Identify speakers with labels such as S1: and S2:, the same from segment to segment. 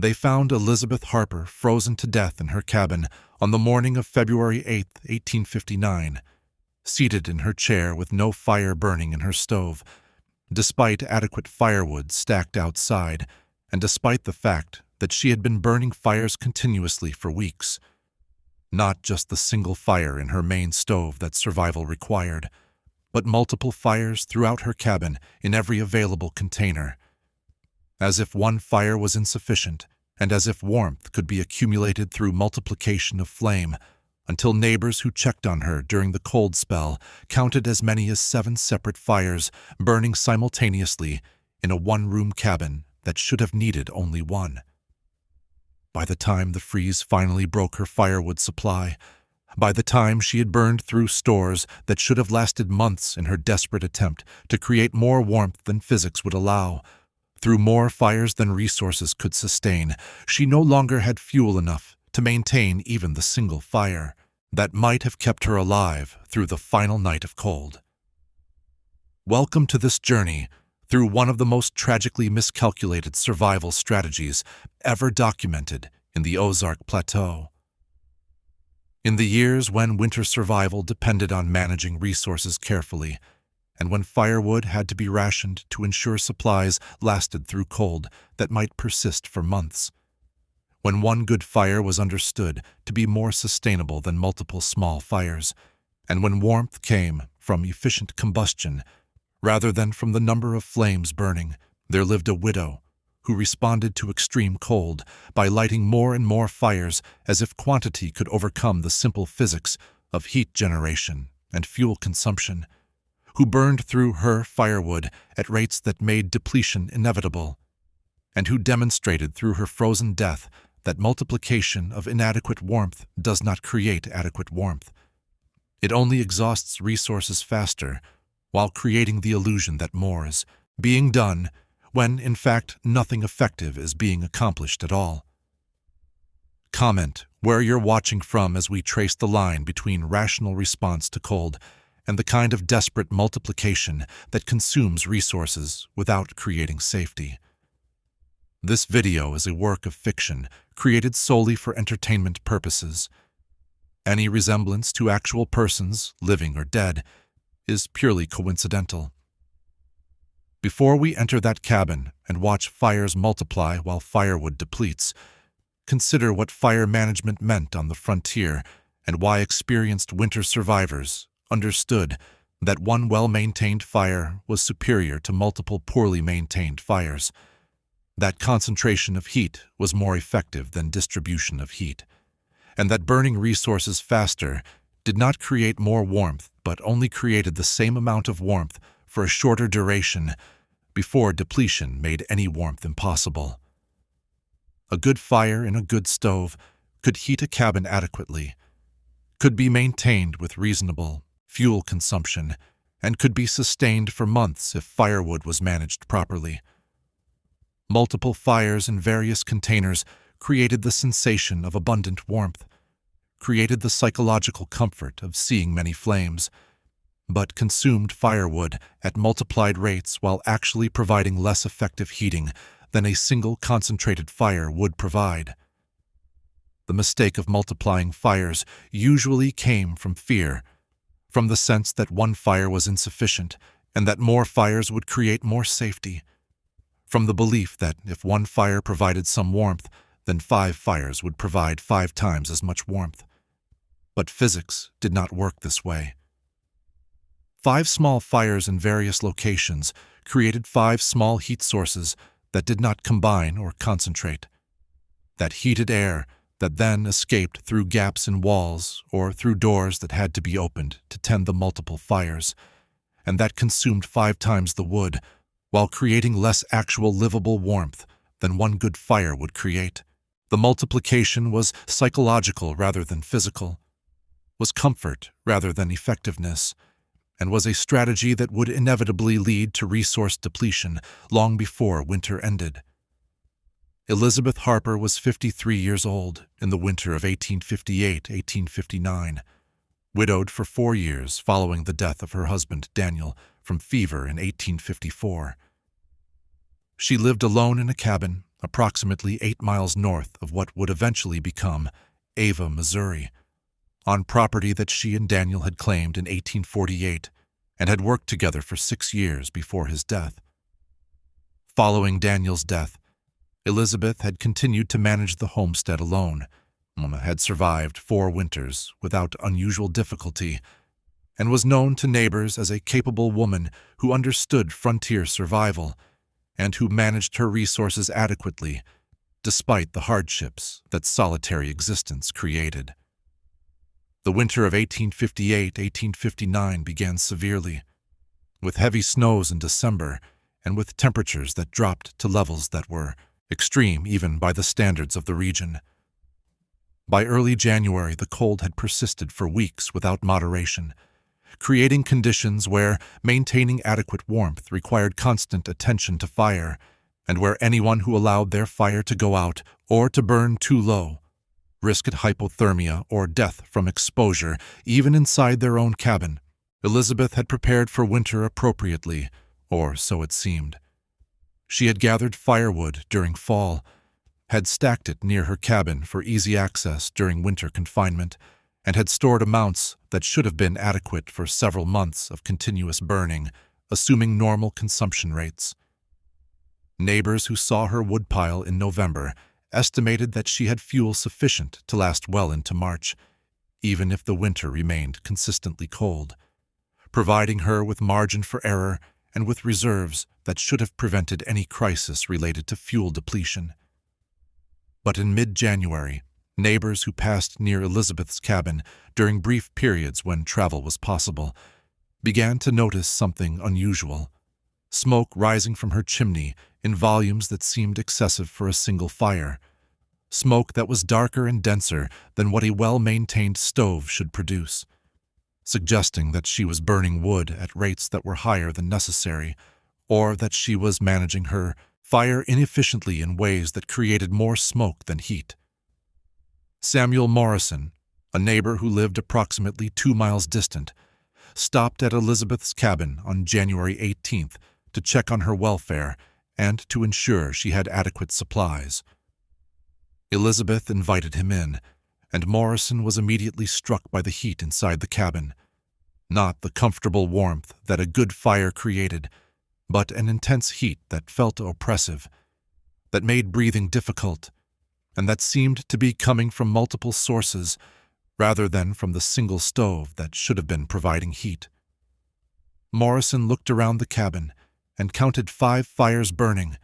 S1: They found Elizabeth Harper frozen to death in her cabin on the morning of February 8, 1859, seated in her chair with no fire burning in her stove, despite adequate firewood stacked outside, and despite the fact that she had been burning fires continuously for weeks. Not just the single fire in her main stove that survival required, but multiple fires throughout her cabin in every available container. As if one fire was insufficient, and as if warmth could be accumulated through multiplication of flame, until neighbors who checked on her during the cold spell counted as many as 7 separate fires burning simultaneously in a one-room cabin that should have needed only one. By the time the freeze finally broke her firewood supply, by the time she had burned through stores that should have lasted months in her desperate attempt to create more warmth than physics would allow, through more fires than resources could sustain, she no longer had fuel enough to maintain even the single fire that might have kept her alive through the final night of cold. Welcome to this journey through one of the most tragically miscalculated survival strategies ever documented in the Ozark Plateau. In the years when winter survival depended on managing resources carefully, and when firewood had to be rationed to ensure supplies lasted through cold that might persist for months, when one good fire was understood to be more sustainable than multiple small fires, and when warmth came from efficient combustion rather than from the number of flames burning, there lived a widow who responded to extreme cold by lighting more and more fires as if quantity could overcome the simple physics of heat generation and fuel consumption, who burned through her firewood at rates that made depletion inevitable, and who demonstrated through her frozen death that multiplication of inadequate warmth does not create adequate warmth. It only exhausts resources faster, while creating the illusion that more is being done when, in fact, nothing effective is being accomplished at all. Comment where you're watching from as we trace the line between rational response to cold and the kind of desperate multiplication that consumes resources without creating safety. This video is a work of fiction created solely for entertainment purposes. Any resemblance to actual persons, living or dead, is purely coincidental. Before we enter that cabin and watch fires multiply while firewood depletes, consider what fire management meant on the frontier and why experienced winter survivors understood that one well-maintained fire was superior to multiple poorly maintained fires. That concentration of heat was more effective than distribution of heat, and that burning resources faster did not create more warmth but only created the same amount of warmth for a shorter duration before depletion made any warmth impossible. A good fire in a good stove could heat a cabin adequately, could be maintained with reasonable fuel consumption, and could be sustained for months if firewood was managed properly. Multiple fires in various containers created the sensation of abundant warmth, created the psychological comfort of seeing many flames, but consumed firewood at multiplied rates while actually providing less effective heating than a single concentrated fire would provide. The mistake of multiplying fires usually came from fear, from the sense that one fire was insufficient and that more fires would create more safety, from the belief that if one fire provided some warmth, then 5 fires would provide 5 times as much warmth. But physics did not work this way. 5 small fires in various locations created 5 small heat sources that did not combine or concentrate. That heated air that then escaped through gaps in walls or through doors that had to be opened to tend the multiple fires, and that consumed 5 times the wood while creating less actual livable warmth than one good fire would create. The multiplication was psychological rather than physical, was comfort rather than effectiveness, and was a strategy that would inevitably lead to resource depletion long before winter ended. Elizabeth Harper was 53 years old in the winter of 1858-1859, widowed for 4 years following the death of her husband Daniel from fever in 1854. She lived alone in a cabin approximately 8 miles north of what would eventually become Ava, Missouri, on property that she and Daniel had claimed in 1848 and had worked together for 6 years before his death. Following Daniel's death, Elizabeth had continued to manage the homestead alone, had survived 4 winters without unusual difficulty, and was known to neighbors as a capable woman who understood frontier survival and who managed her resources adequately despite the hardships that solitary existence created. The winter of 1858-1859 began severely, with heavy snows in December and with temperatures that dropped to levels that were extreme even by the standards of the region. By early January, the cold had persisted for weeks without moderation, creating conditions where maintaining adequate warmth required constant attention to fire, and where anyone who allowed their fire to go out or to burn too low risked hypothermia or death from exposure, even inside their own cabin. Elizabeth had prepared for winter appropriately, or so it seemed. She had gathered firewood during fall, had stacked it near her cabin for easy access during winter confinement, and had stored amounts that should have been adequate for several months of continuous burning, assuming normal consumption rates. Neighbors who saw her woodpile in November estimated that she had fuel sufficient to last well into March, even if the winter remained consistently cold, providing her with margin for error and with reserves that should have prevented any crisis related to fuel depletion. But in mid-January, neighbors who passed near Elizabeth's cabin during brief periods when travel was possible began to notice something unusual: smoke rising from her chimney in volumes that seemed excessive for a single fire, smoke that was darker and denser than what a well-maintained stove should produce, suggesting that she was burning wood at rates that were higher than necessary, or that she was managing her fire inefficiently in ways that created more smoke than heat. Samuel Morrison, a neighbor who lived approximately 2 miles distant, stopped at Elizabeth's cabin on January 18th to check on her welfare and to ensure she had adequate supplies. Elizabeth invited him in, and Morrison was immediately struck by the heat inside the cabin. Not the comfortable warmth that a good fire created, but an intense heat that felt oppressive, that made breathing difficult, and that seemed to be coming from multiple sources rather than from the single stove that should have been providing heat. Morrison looked around the cabin and counted 5 fires burning.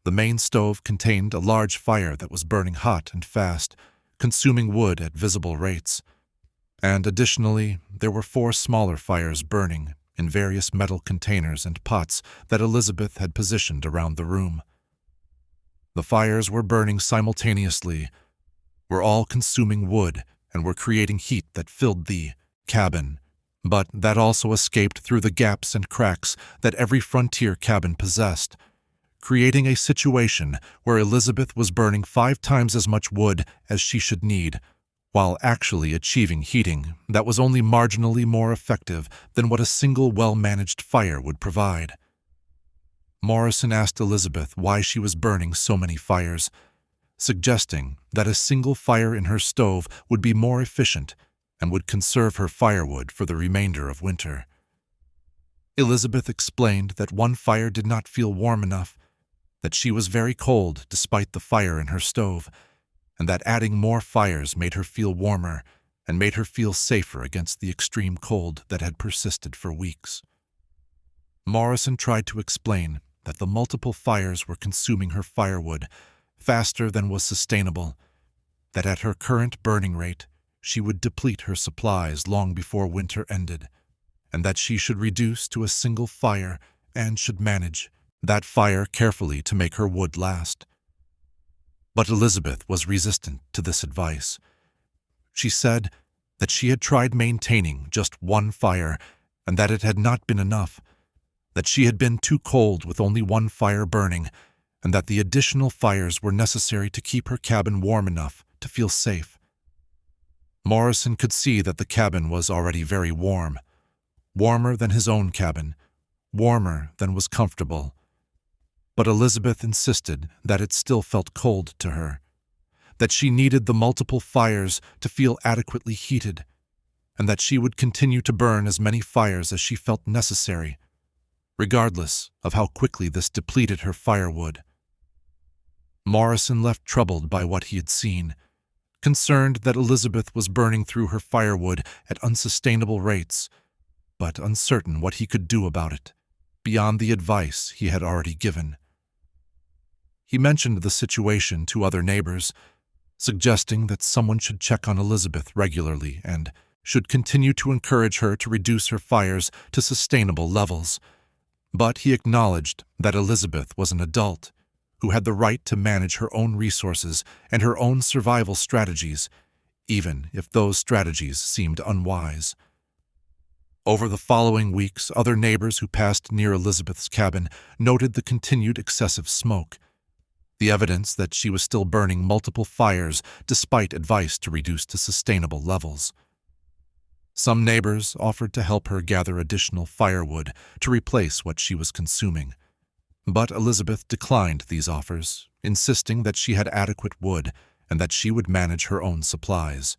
S1: The main stove contained a large fire that was burning hot and fast, consuming wood at visible rates. And additionally, there were 4 smaller fires burning in various metal containers and pots that Elizabeth had positioned around the room. The fires were burning simultaneously, were all consuming wood, and were creating heat that filled the cabin, but that also escaped through the gaps and cracks that every frontier cabin possessed, creating a situation where Elizabeth was burning 5 times as much wood as she should need, while actually achieving heating that was only marginally more effective than what a single well-managed fire would provide. Morrison asked Elizabeth why she was burning so many fires, suggesting that a single fire in her stove would be more efficient and would conserve her firewood for the remainder of winter. Elizabeth explained that one fire did not feel warm enough, that she was very cold despite the fire in her stove, and that adding more fires made her feel warmer and made her feel safer against the extreme cold that had persisted for weeks. Morrison tried to explain that the multiple fires were consuming her firewood faster than was sustainable, that at her current burning rate she would deplete her supplies long before winter ended, and that she should reduce to a single fire and should manage that fire carefully to make her wood last. But Elizabeth was resistant to this advice. She said that she had tried maintaining just one fire and that it had not been enough, that she had been too cold with only one fire burning, and that the additional fires were necessary to keep her cabin warm enough to feel safe. Morrison could see that the cabin was already very warm, warmer than his own cabin, warmer than was comfortable. But Elizabeth insisted that it still felt cold to her, that she needed the multiple fires to feel adequately heated, and that she would continue to burn as many fires as she felt necessary, regardless of how quickly this depleted her firewood. Morrison left troubled by what he had seen, concerned that Elizabeth was burning through her firewood at unsustainable rates, but uncertain what he could do about it, beyond the advice he had already given. He mentioned the situation to other neighbors, suggesting that someone should check on Elizabeth regularly and should continue to encourage her to reduce her fires to sustainable levels. But he acknowledged that Elizabeth was an adult who had the right to manage her own resources and her own survival strategies, even if those strategies seemed unwise. Over the following weeks, other neighbors who passed near Elizabeth's cabin noted the continued excessive smoke, the evidence that she was still burning multiple fires despite advice to reduce to sustainable levels. Some neighbors offered to help her gather additional firewood to replace what she was consuming, but Elizabeth declined these offers, insisting that she had adequate wood and that she would manage her own supplies.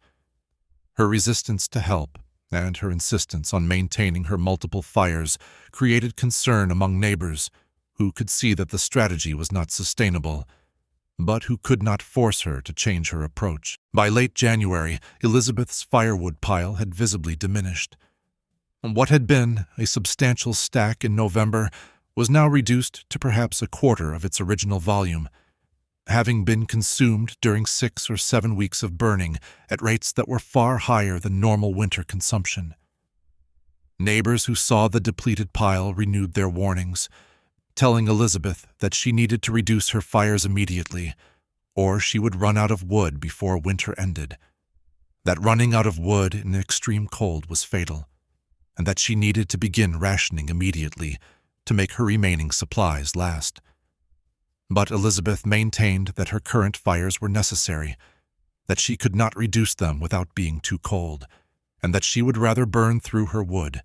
S1: Her resistance to help and her insistence on maintaining her multiple fires created concern among neighbors who could see that the strategy was not sustainable, but who could not force her to change her approach. By late January, Elizabeth's firewood pile had visibly diminished. What had been a substantial stack in November was now reduced to perhaps a quarter of its original volume, having been consumed during 6 or 7 weeks of burning at rates that were far higher than normal winter consumption. Neighbors who saw the depleted pile renewed their warnings, telling Elizabeth that she needed to reduce her fires immediately, or she would run out of wood before winter ended, that running out of wood in extreme cold was fatal, and that she needed to begin rationing immediately to make her remaining supplies last. But Elizabeth maintained that her current fires were necessary, that she could not reduce them without being too cold, and that she would rather burn through her wood,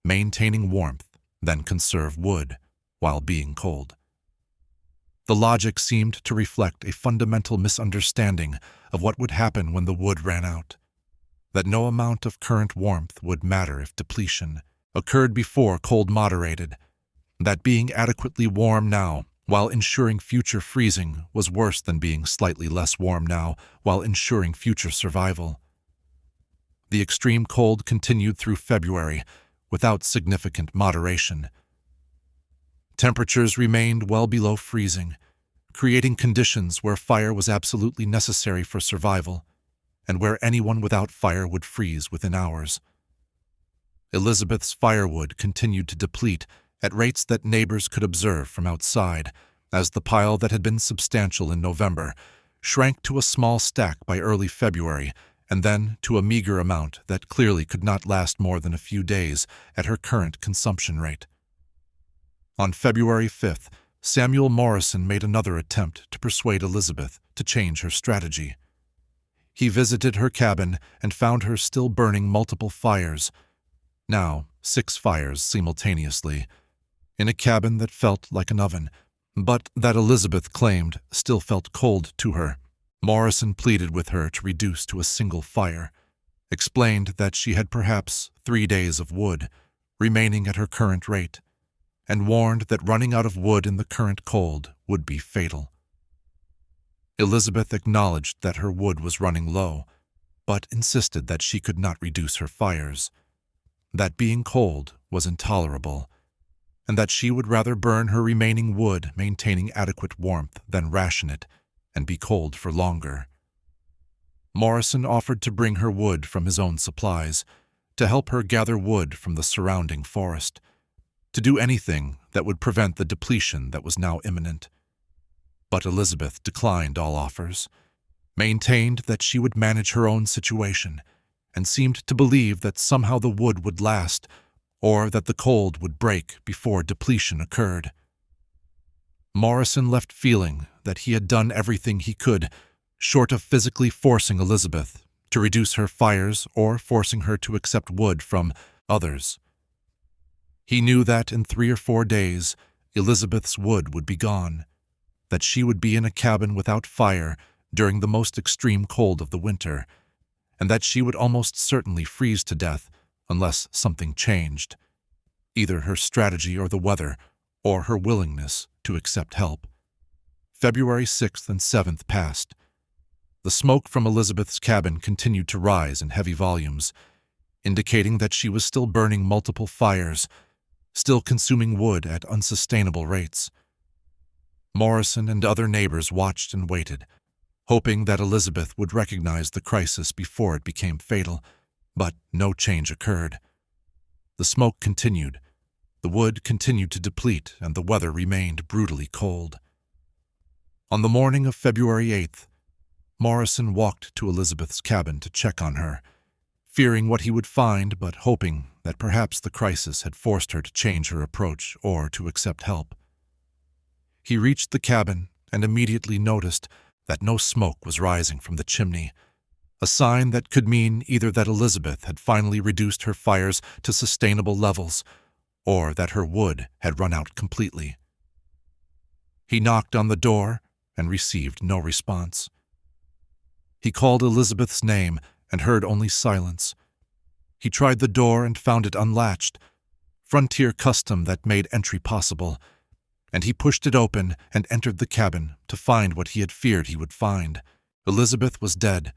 S1: maintaining warmth, than conserve wood while being cold. The logic seemed to reflect a fundamental misunderstanding of what would happen when the wood ran out, that no amount of current warmth would matter if depletion occurred before cold moderated, that being adequately warm now while ensuring future freezing was worse than being slightly less warm now while ensuring future survival. The extreme cold continued through February without significant moderation. Temperatures remained well below freezing, creating conditions where fire was absolutely necessary for survival, and where anyone without fire would freeze within hours. Elizabeth's firewood continued to deplete at rates that neighbors could observe from outside, as the pile that had been substantial in November shrank to a small stack by early February, and then to a meager amount that clearly could not last more than a few days at her current consumption rate. On February 5th, Samuel Morrison made another attempt to persuade Elizabeth to change her strategy. He visited her cabin and found her still burning multiple fires, now 6 fires simultaneously, in a cabin that felt like an oven, but that Elizabeth claimed still felt cold to her. Morrison pleaded with her to reduce to a single fire, explained that she had perhaps 3 days of wood remaining at her current rate, and warned that running out of wood in the current cold would be fatal. Elizabeth acknowledged that her wood was running low, but insisted that she could not reduce her fires, that being cold was intolerable, and that she would rather burn her remaining wood maintaining adequate warmth than ration it and be cold for longer. Morrison offered to bring her wood from his own supplies, to help her gather wood from the surrounding forest, to do anything that would prevent the depletion that was now imminent. But Elizabeth declined all offers, maintained that she would manage her own situation, and seemed to believe that somehow the wood would last, or that the cold would break before depletion occurred. Morrison left feeling that he had done everything he could, short of physically forcing Elizabeth to reduce her fires or forcing her to accept wood from others. He knew that in 3 or 4 days, Elizabeth's wood would be gone, that she would be in a cabin without fire during the most extreme cold of the winter, and that she would almost certainly freeze to death unless something changed, either her strategy or the weather, or her willingness to accept help. February 6th and 7th passed. The smoke from Elizabeth's cabin continued to rise in heavy volumes, indicating that she was still burning multiple fires, still consuming wood at unsustainable rates. Morrison and other neighbors watched and waited, hoping that Elizabeth would recognize the crisis before it became fatal, but no change occurred. The smoke continued, the wood continued to deplete, and the weather remained brutally cold. On the morning of February 8th, Morrison walked to Elizabeth's cabin to check on her, fearing what he would find but hoping that perhaps the crisis had forced her to change her approach or to accept help. He reached the cabin and immediately noticed that no smoke was rising from the chimney, a sign that could mean either that Elizabeth had finally reduced her fires to sustainable levels or that her wood had run out completely. He knocked on the door and received no response. He called Elizabeth's name and heard only silence. He tried the door and found it unlatched, frontier custom that made entry possible, and he pushed it open and entered the cabin to find what he had feared he would find. Elizabeth was dead,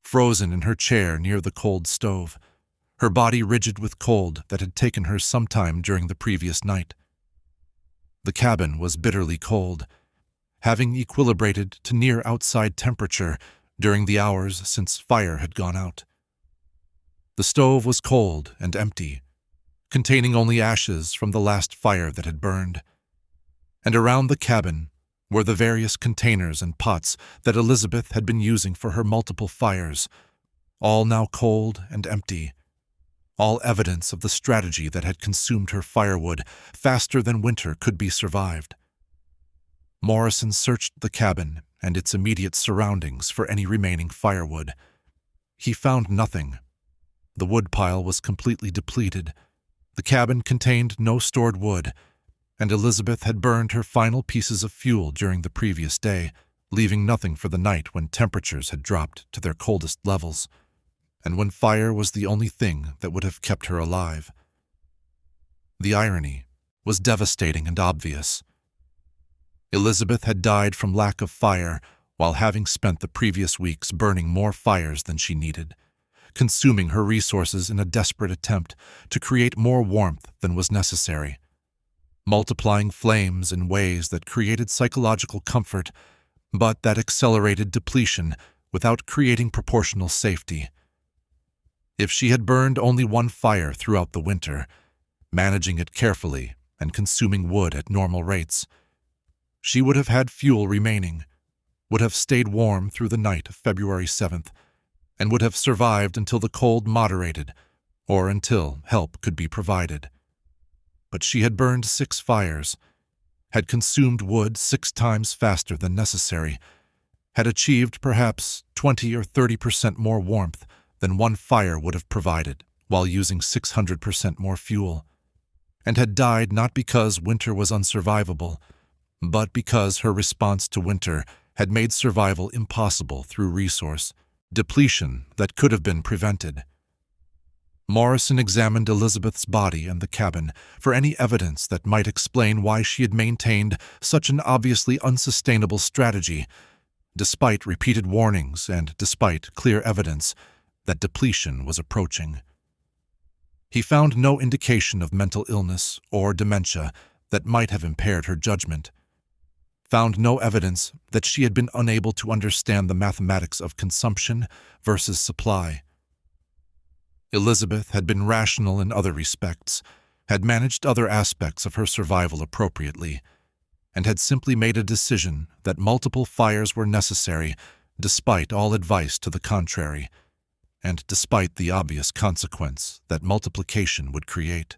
S1: frozen in her chair near the cold stove, her body rigid with cold that had taken her some time during the previous night. The cabin was bitterly cold, having equilibrated to near outside temperature during the hours since fire had gone out. The stove was cold and empty, containing only ashes from the last fire that had burned, and around the cabin were the various containers and pots that Elizabeth had been using for her multiple fires, all now cold and empty, all evidence of the strategy that had consumed her firewood faster than winter could be survived. Morrison searched the cabin and its immediate surroundings for any remaining firewood. He found nothing. The woodpile was completely depleted. The cabin contained no stored wood, and Elizabeth had burned her final pieces of fuel during the previous day, leaving nothing for the night when temperatures had dropped to their coldest levels, and when fire was the only thing that would have kept her alive. The irony was devastating and obvious. Elizabeth had died from lack of fire while having spent the previous weeks burning more fires than she needed, consuming her resources in a desperate attempt to create more warmth than was necessary, multiplying flames in ways that created psychological comfort, but that accelerated depletion without creating proportional safety. If she had burned only one fire throughout the winter, managing it carefully and consuming wood at normal rates, she would have had fuel remaining, would have stayed warm through the night of February 7th, and would have survived until the cold moderated or until help could be provided. But she had burned 6 fires, had consumed wood 6 times faster than necessary, had achieved perhaps 20 or 30% more warmth than one fire would have provided while using 600% more fuel, and had died not because winter was unsurvivable, but because her response to winter had made survival impossible through resource depletion that could have been prevented. Morrison examined Elizabeth's body and the cabin for any evidence that might explain why she had maintained such an obviously unsustainable strategy, despite repeated warnings and despite clear evidence that depletion was approaching. He found no indication of mental illness or dementia that might have impaired her judgment, found no evidence that she had been unable to understand the mathematics of consumption versus supply. Elizabeth had been rational in other respects, had managed other aspects of her survival appropriately, and had simply made a decision that multiple fires were necessary despite all advice to the contrary, and despite the obvious consequence that multiplication would create.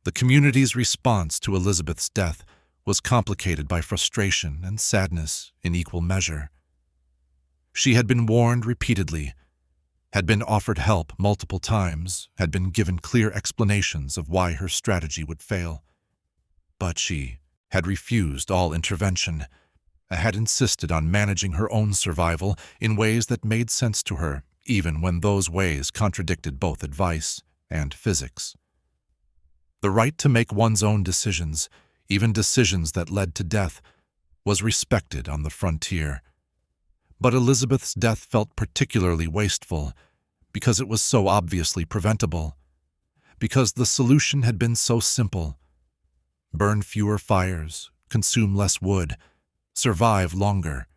S1: The community's response to Elizabeth's death was complicated by frustration and sadness in equal measure. She had been warned repeatedly, had been offered help multiple times, had been given clear explanations of why her strategy would fail. But she had refused all intervention, had insisted on managing her own survival in ways that made sense to her, even when those ways contradicted both advice and physics. The right to make one's own decisions, even decisions that led to death, was respected on the frontier. But Elizabeth's death felt particularly wasteful because it was so obviously preventable, because the solution had been so simple: burn fewer fires, consume less wood, survive longer.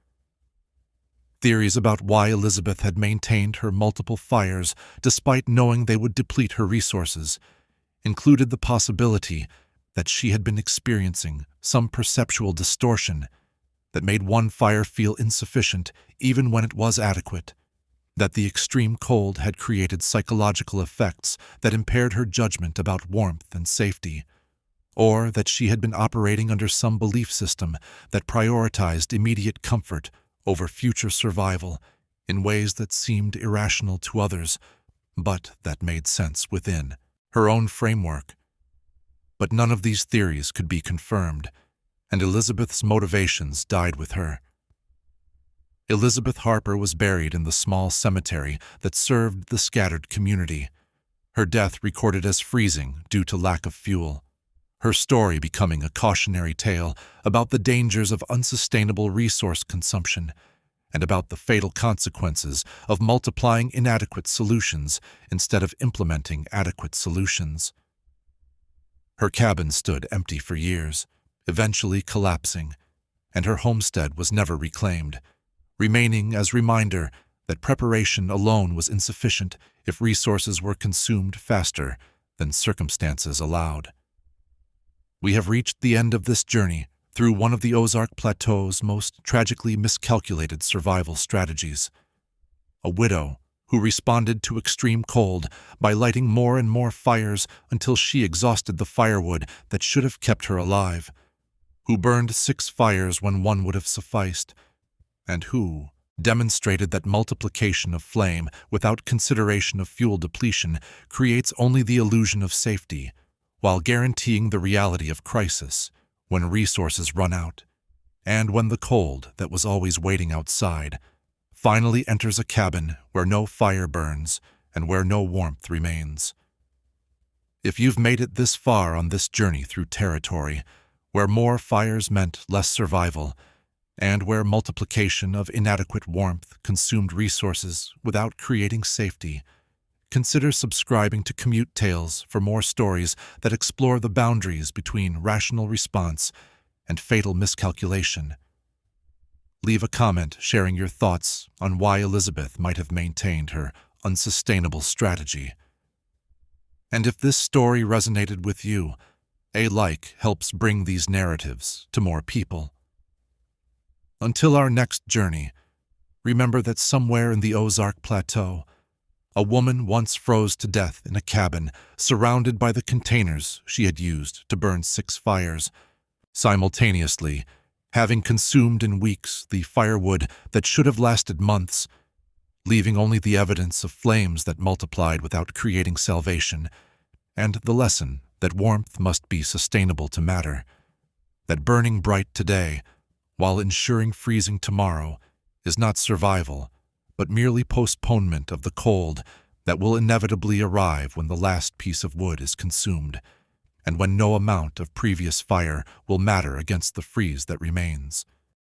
S1: Theories about why Elizabeth had maintained her multiple fires despite knowing they would deplete her resources included the possibility that she had been experiencing some perceptual distortion that made one fire feel insufficient even when it was adequate, that the extreme cold had created psychological effects that impaired her judgment about warmth and safety, or that she had been operating under some belief system that prioritized immediate comfort over future survival in ways that seemed irrational to others, but that made sense within her own framework. But none of these theories could be confirmed, and Elizabeth's motivations died with her. Elizabeth Harper was buried in the small cemetery that served the scattered community, her death recorded as freezing due to lack of fuel, her story becoming a cautionary tale about the dangers of unsustainable resource consumption and about the fatal consequences of multiplying inadequate solutions instead of implementing adequate solutions. Her cabin stood empty for years, eventually collapsing, and her homestead was never reclaimed, remaining as reminder that preparation alone was insufficient if resources were consumed faster than circumstances allowed. We have reached the end of this journey through one of the Ozark Plateau's most tragically miscalculated survival strategies. A widow who responded to extreme cold by lighting more and more fires until she exhausted the firewood that should have kept her alive, who burned 6 fires when one would have sufficed, and who demonstrated that multiplication of flame without consideration of fuel depletion creates only the illusion of safety, while guaranteeing the reality of crisis when resources run out, and when the cold that was always waiting outside finally enters a cabin where no fire burns and where no warmth remains. If you've made it this far on this journey through territory where more fires meant less survival, and where multiplication of inadequate warmth consumed resources without creating safety, consider subscribing to Commutales for more stories that explore the boundaries between rational response and fatal miscalculation. Leave a comment sharing your thoughts on why Elizabeth might have maintained her unsustainable strategy. And if this story resonated with you, a like helps bring these narratives to more people. Until our next journey, remember that somewhere in the Ozark Plateau, a woman once froze to death in a cabin surrounded by the containers she had used to burn 6 fires, simultaneously having consumed in weeks the firewood that should have lasted months, leaving only the evidence of flames that multiplied without creating salvation, and the lesson that warmth must be sustainable to matter, that burning bright today while ensuring freezing tomorrow is not survival, but merely postponement of the cold that will inevitably arrive when the last piece of wood is consumed, and when no amount of previous fire will matter against the freeze that remains.